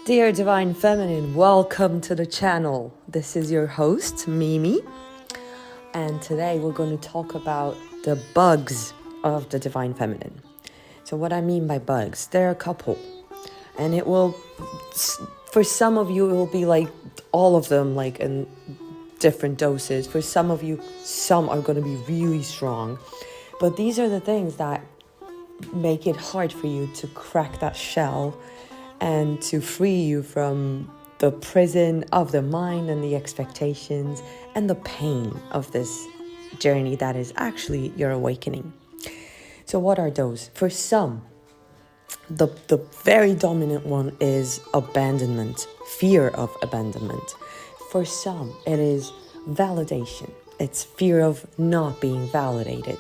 Dear Divine Feminine, welcome to the channel. This is your host, Mimi. And today we're going to talk about the bugs of the Divine Feminine. So what I mean by bugs, there are a couple. And it will, for some of you, it will be like all of them, like in different doses. For some of you, some are going to be really strong. But these are the things that make it hard for you to crack that shell and to free you from the prison of the mind and the expectations and the pain of this journey that is actually your awakening. So what are those? For some, the very dominant one is abandonment, fear of abandonment. For some, it is validation. It's fear of not being validated.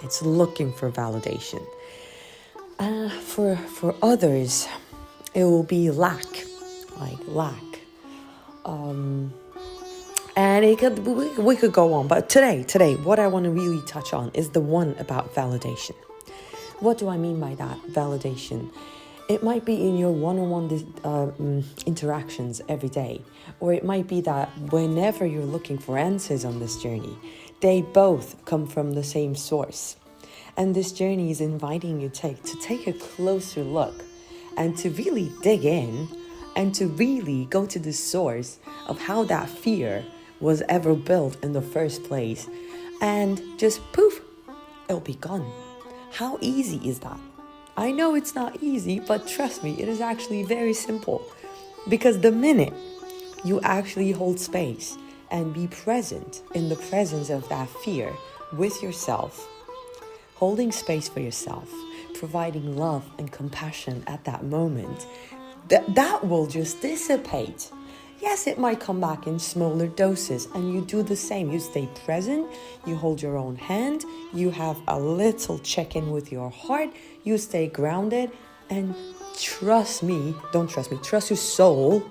It's looking for validation. For others, it will be lack. And we could go on. But today, what I want to really touch on is the one about validation. What do I mean by that? Validation. It might be in your one-on-one interactions every day. Or it might be that whenever you're looking for answers on this journey, they both come from the same source. And this journey is inviting you to take a closer look and to really dig in and to really go to the source of how that fear was ever built in the first place. And just poof, it'll be gone. How easy is that? I know it's not easy, but trust me, it is actually very simple. Because the minute you actually hold space and be present in the presence of that fear with yourself, holding space for yourself, providing love and compassion at that moment, that will just dissipate. Yes, it might come back in smaller doses, and you do the same. You stay present, you hold your own hand, you have a little check-in with your heart, you stay grounded, and trust your soul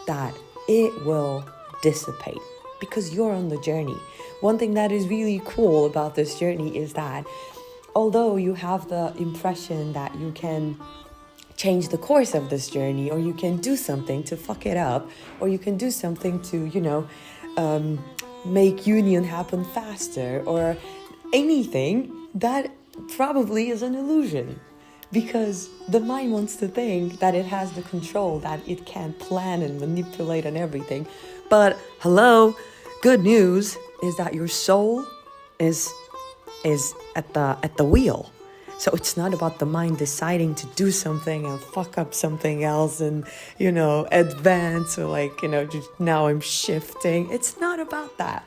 that it will dissipate because you're on the journey. One thing that is really cool about this journey is that although you have the impression that you can change the course of this journey, or you can do something to fuck it up, or you can do something to, make union happen faster, or anything, that probably is an illusion. Because the mind wants to think that it has the control, that it can plan and manipulate and everything. But hello, good news is that your soul is at the wheel. So it's not about the mind deciding to do something and fuck up something else and, advance or just now I'm shifting. It's not about that.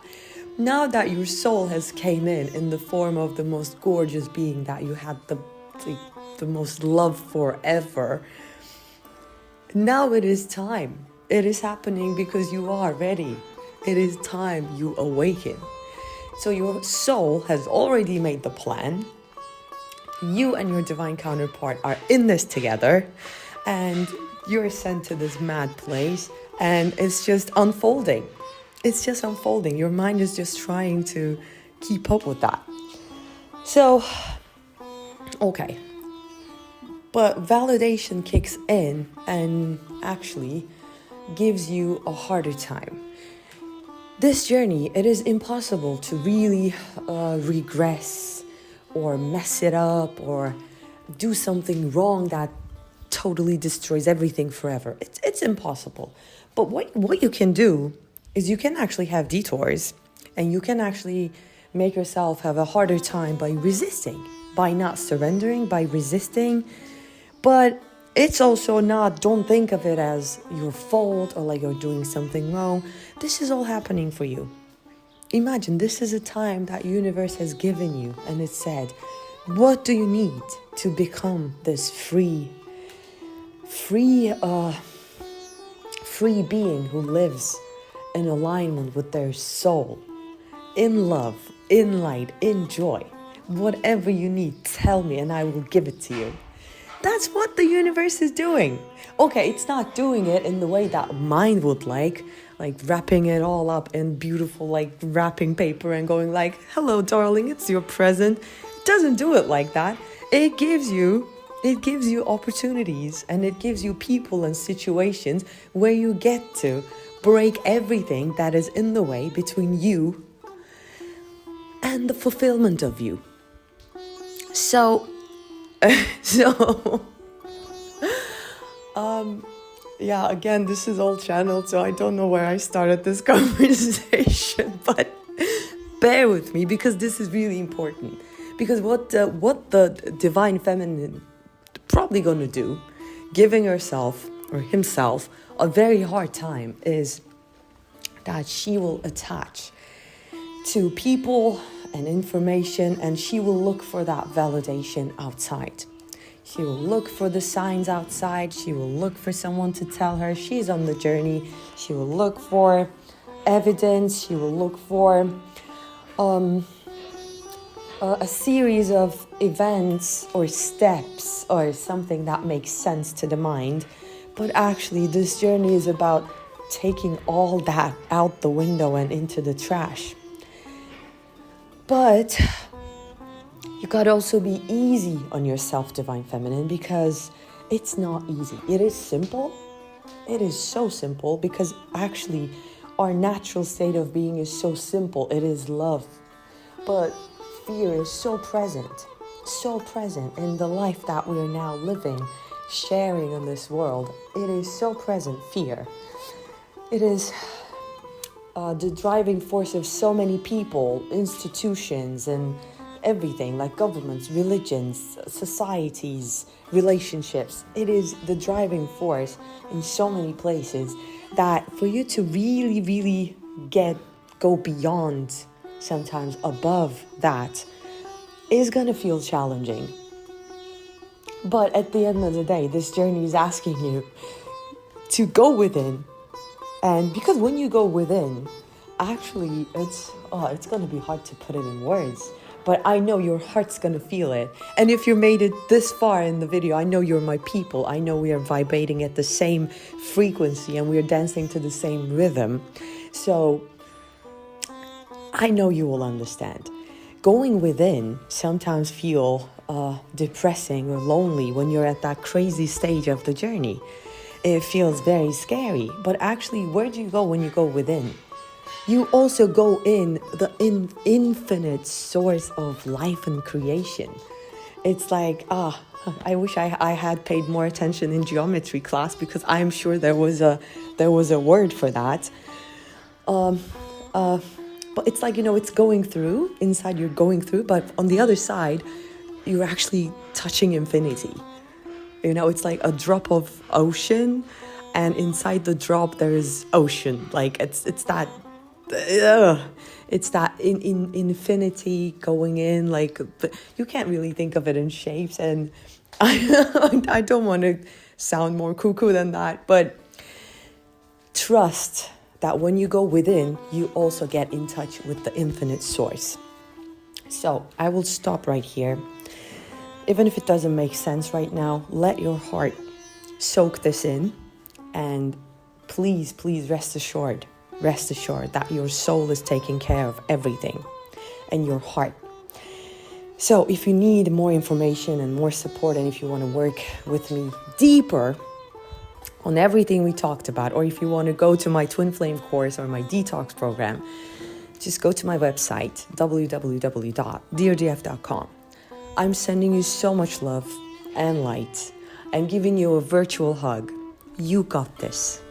Now that your soul has came in the form of the most gorgeous being that you had the most love for ever, now it is time. It is happening because you are ready. It is time you awaken. So your soul has already made the plan. You and your divine counterpart are in this together, and you're sent to this mad place, and it's just unfolding. It's just unfolding. Your mind is just trying to keep up with that. So, okay. But validation kicks in and actually gives you a harder time. This journey, it is impossible to really regress or mess it up or do something wrong that totally destroys everything forever. It's impossible. But what you can do is you can actually have detours, and you can actually make yourself have a harder time by resisting, by not surrendering, by resisting. But it's also not, don't think of it as your fault or like you're doing something wrong. This is all happening for you. Imagine this is a time that universe has given you, and it said, what do you need to become this free being who lives in alignment with their soul, in love, in light, in joy? Whatever you need, tell me and I will give it to you. That's what the universe is doing. Okay, it's not doing it in the way that mind would like wrapping it all up in beautiful wrapping paper and going hello darling, it's your present. It doesn't do it like that. It gives you It gives you opportunities, and it gives you people and situations where you get to break everything that is in the way between you and the fulfillment of you. So, so, yeah, again, this is all channeled, so I don't know where I started this conversation, but bear with me because this is really important. Because what the divine feminine probably going to do, giving herself or himself a very hard time, is that she will attach to people and information, and she will look for that validation outside. She will look for the signs outside. She will look for someone to tell her she's on the journey. She will look for evidence. She will look for a series of events or steps or something that makes sense to the mind. But actually, this journey is about taking all that out the window and into the trash. But you gotta also be easy on yourself, Divine Feminine, because it's not easy. It is simple. It is so simple because actually our natural state of being is so simple. It is love. But fear is so present in the life that we are now living, sharing in this world. It is so present, fear. It is the driving force of so many people, institutions, and everything, like governments, religions, societies, relationships. It is the driving force in so many places that for you to really, really go beyond, sometimes above that, is going to feel challenging. But at the end of the day, this journey is asking you to go within. And because when you go within, actually, it's going to be hard to put it in words. But I know your heart's going to feel it. And if you made it this far in the video, I know you're my people. I know we are vibrating at the same frequency and we are dancing to the same rhythm. So I know you will understand. Going within sometimes feel depressing or lonely when you're at that crazy stage of the journey. It feels very scary. But actually, where do you go when you go within? You also go in the infinite source of life and creation. It's like, I wish I had paid more attention in geometry class, because I'm sure there was a word for that. But it's like, it's going through, inside you're going through, but on the other side, you're actually touching infinity. It's like a drop of ocean, and inside the drop there is ocean. Like it's that in infinity going in. Like you can't really think of it in shapes, and I don't want to sound more cuckoo than that, but trust that when you go within, you also get in touch with the infinite source. So I will stop right here. Even if it doesn't make sense right now, let your heart soak this in, and please rest assured that your soul is taking care of everything, and your heart. So if you need more information and more support, and if you want to work with me deeper on everything we talked about, or if you want to go to my Twin Flame course or my detox program, just go to my website, www.deardf.com. I'm sending you so much love and light and giving you a virtual hug. You got this.